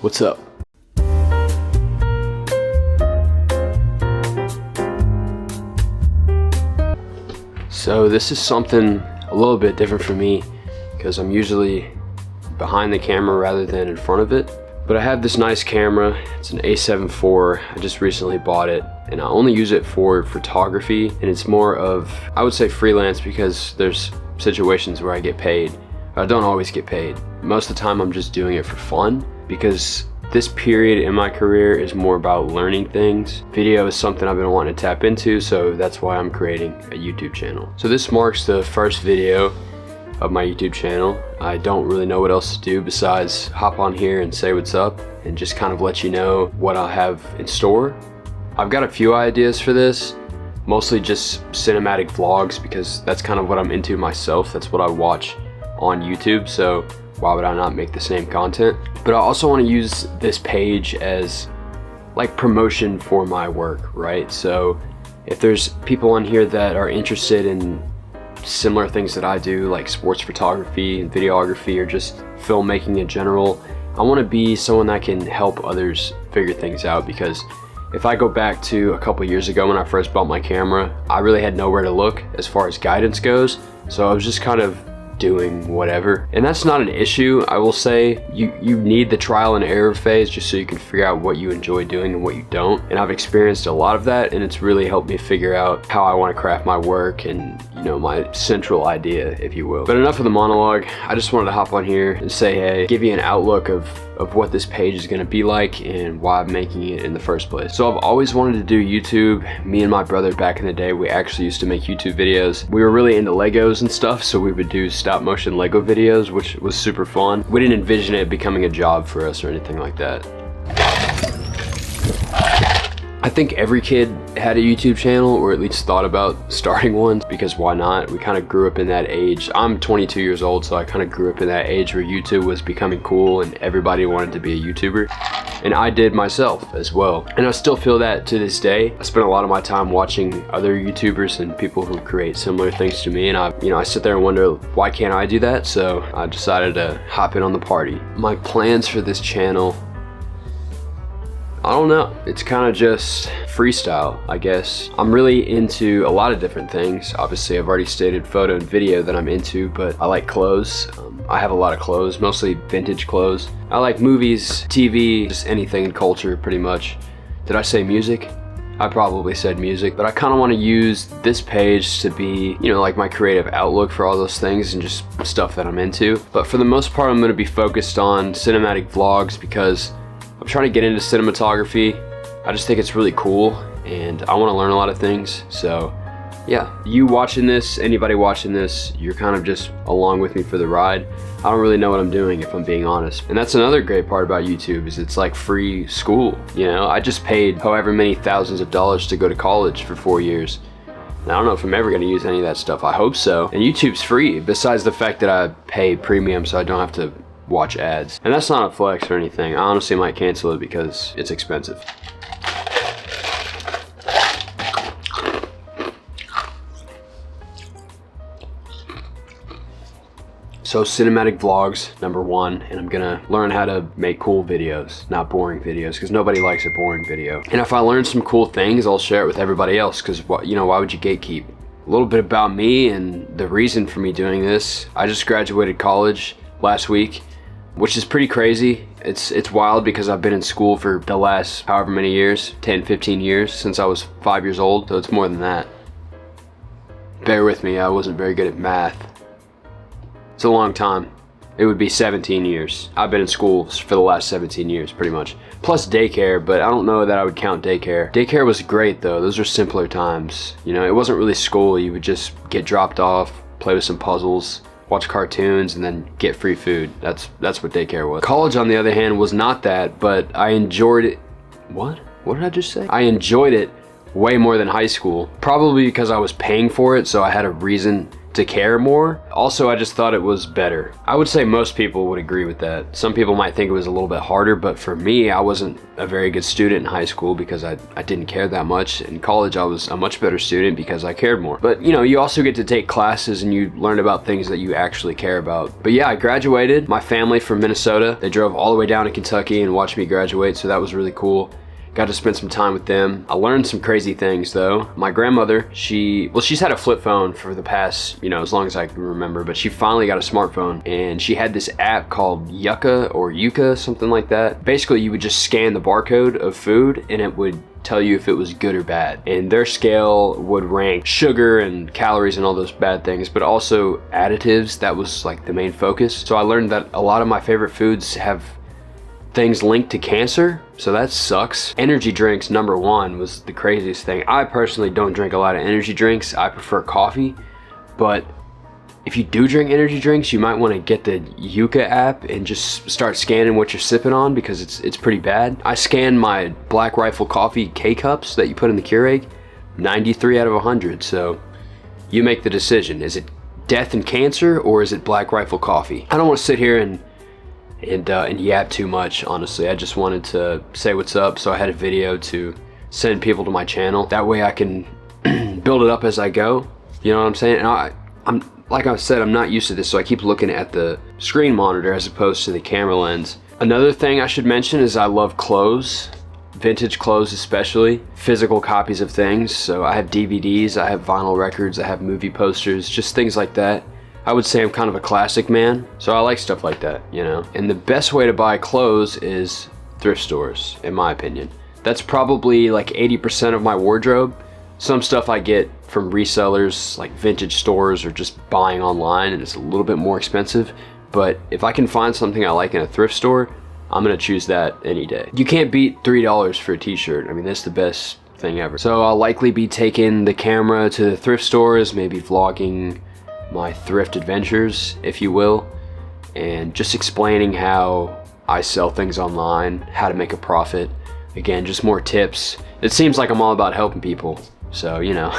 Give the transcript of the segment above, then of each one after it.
What's up? So this is something a little bit different for me because I'm usually behind the camera rather than in front of it. But I have this nice camera. It's an A7 IV. I just recently bought it and I only use it for photography, and it's more of, I would say, freelance, because there's situations where I get paid. I don't always get paid. Most of the time I'm just doing it for fun, because this period in my career is more about learning things. Video is something I've been wanting to tap into, so that's why I'm creating a YouTube channel. So this marks the first video of my YouTube channel. I don't really know what else to do besides hop on here and say what's up and just kind of let you know what I have in store. I've got a few ideas for this, mostly just cinematic vlogs, because that's kind of what I'm into myself. That's what I watch on YouTube, so why would I not make the same content? But I also want to use this page as like promotion for my work, right? So if there's people on here that are interested in similar things that I do, like sports photography and videography, or just filmmaking in general, I want to be someone that can help others figure things out. Because if I go back to a couple years ago when I first bought my camera, I really had nowhere to look as far as guidance goes, so I was just kind of doing whatever. And that's not an issue. I will say you need the trial and error phase just so you can figure out what you enjoy doing and what you don't. And I've experienced a lot of that, and it's really helped me figure out how I want to craft my work and, you know, my central idea, if you will. But enough of the monologue. I just wanted to hop on here and say, hey, give you an outlook of what this page is going to be like and why I'm making it in the first place. So I've always wanted to do YouTube. Me and my brother back in the day, we actually used to make YouTube videos. We were really into Legos and stuff, so we would do stop motion Lego videos, which was super fun. We didn't envision it becoming a job for us or anything like that. I think every kid had a YouTube channel, or at least thought about starting one, because why not? We kind of grew up in that age. I'm 22 years old, so I kind of grew up in that age where YouTube was becoming cool and everybody wanted to be a YouTuber. And I did myself as well. And I still feel that to this day. I spend a lot of my time watching other YouTubers and people who create similar things to me, and I sit there and wonder, why can't I do that? So I decided to hop in on the party. My plans for this channel, I don't know. It's kind of just freestyle, I guess. I'm really into a lot of different things. Obviously, I've already stated photo and video that I'm into, but I like clothes. I have a lot of clothes, mostly vintage clothes. I like movies, TV, just anything in culture, pretty much. Did I say music? I probably said music, but I kind of want to use this page to be, you know, like my creative outlook for all those things and just stuff that I'm into. But for the most part, I'm going to be focused on cinematic vlogs because I'm trying to get into cinematography. I just think it's really cool and I want to learn a lot of things. So yeah, you watching this, anybody watching this, you're kind of just along with me for the ride. I don't really know what I'm doing, if I'm being honest. And that's another great part about YouTube, is it's like free school. You know, I just paid however many thousands of dollars to go to college for 4 years. And I don't know if I'm ever going to use any of that stuff. I hope so. And YouTube's free, besides the fact that I pay premium so I don't have to watch ads. And that's not a flex or anything. I honestly might cancel it because it's expensive. So cinematic vlogs, number one, and I'm gonna learn how to make cool videos, not boring videos, because nobody likes a boring video. And if I learn some cool things, I'll share it with everybody else, because, you know, why would you gatekeep? A little bit about me and the reason for me doing this. I just graduated college last week, which is pretty crazy. It's wild because I've been in school for the last however many years, 10, 15 years, since I was 5 years old, so it's more than that. Bear with me, I wasn't very good at math. It's a long time. It would be 17 years. I've been in school for the last 17 years, pretty much. Plus daycare, but I don't know that I would count daycare. Daycare was great though, those are simpler times. You know, it wasn't really school, you would just get dropped off, play with some puzzles, watch cartoons, and then get free food. That's what daycare was. College, on the other hand, was not that, but I enjoyed it. What did I just say? I enjoyed it way more than high school. Probably because I was paying for it, so I had a reason to care more. Also, I just thought it was better. I would say most people would agree with that. Some people might think it was a little bit harder, but for me, I wasn't a very good student in high school because I didn't care that much. In college, I was a much better student because I cared more. But you know, you also get to take classes and you learn about things that you actually care about. But yeah, I graduated. My family from Minnesota, they drove all the way down to Kentucky and watched me graduate, so that was really cool. Got to spend some time with them. I learned some crazy things though. My grandmother, she's had a flip phone for the past, you know, as long as I can remember, but she finally got a smartphone and she had this app called Yuka, something like that. Basically, you would just scan the barcode of food and it would tell you if it was good or bad. And their scale would rank sugar and calories and all those bad things, but also additives. That was like the main focus. So I learned that a lot of my favorite foods have things linked to cancer, so that sucks. Energy drinks, number one, was the craziest thing. I personally don't drink a lot of energy drinks. I prefer coffee, but if you do drink energy drinks, you might want to get the Yuka app and just start scanning what you're sipping on because it's pretty bad. I scanned my Black Rifle Coffee K-Cups that you put in the Keurig, 93 out of 100, so you make the decision. Is it death and cancer or is it Black Rifle Coffee? I don't want to sit here and yap too much, honestly. I just wanted to say what's up, so I had a video to send people to my channel. That way I can build it up as I go. You know what I'm saying? And I'm like I said, I'm not used to this, so I keep looking at the screen monitor as opposed to the camera lens. Another thing I should mention is I love clothes, vintage clothes especially, physical copies of things. So I have DVDs, I have vinyl records, I have movie posters, just things like that. I would say I'm kind of a classic man, so I like stuff like that, you know? And the best way to buy clothes is thrift stores, in my opinion. That's probably like 80% of my wardrobe. Some stuff I get from resellers, like vintage stores, or just buying online, and it's a little bit more expensive. But if I can find something I like in a thrift store, I'm gonna choose that any day. You can't beat $3 for a t-shirt. I mean, that's the best thing ever. So I'll likely be taking the camera to the thrift stores, maybe vlogging my thrift adventures, if you will, and just explaining how I sell things online, how to make a profit. Again, just more tips. It seems like I'm all about helping people, so you know,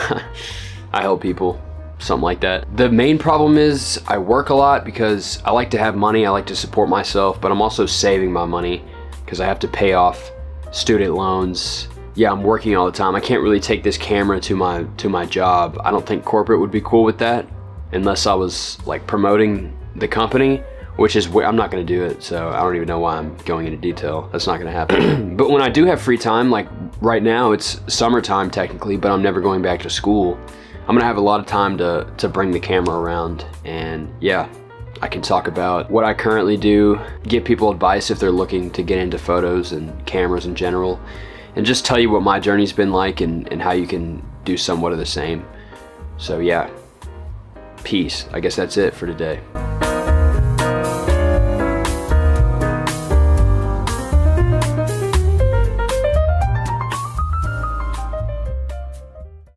I help people, something like that. The main problem is I work a lot because I like to have money, I like to support myself, but I'm also saving my money because I have to pay off student loans. Yeah, I'm working all the time. I can't really take this camera to my job. I don't think corporate would be cool with that, unless I was like promoting the company, which is where I'm not going to do it, so I don't even know why I'm going into detail. That's not going to happen. But when I do have free time, like right now it's summertime technically, but I'm never going back to school, I'm going to have a lot of time to bring the camera around, and yeah, I can talk about what I currently do, give people advice if they're looking to get into photos and cameras in general, and just tell you what my journey's been like and how you can do somewhat of the same. So yeah. Peace. I guess that's it for today.